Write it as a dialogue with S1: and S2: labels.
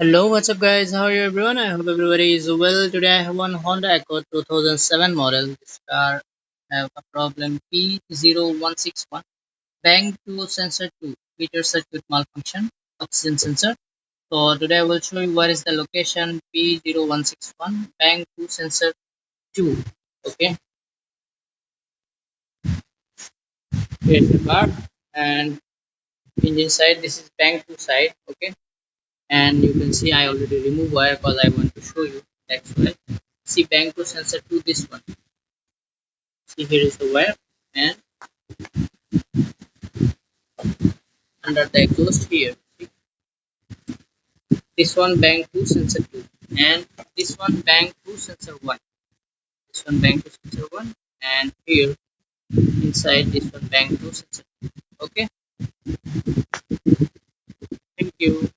S1: Hello, what's up guys? How are you everyone? I hope everybody is well. Today I have one Honda Accord 2007 model. This car have a problem P0161 bank2 sensor 2 feature circuit malfunction oxygen sensor. So today I will show you where is the location P0161 bank2 sensor 2. Okay, here's the car and engine side. This is bank 2 side. Okay, and you can see I already removed wire because I want to show you. That's why. See bank 2 sensor to this one. See, here is the wire, and under the exhaust here. See, this one bank 2 sensor 2, and this one bank 2 sensor 1. This one bank 2 sensor 1, and here inside this one bank 2 sensor 2. Okay, thank you.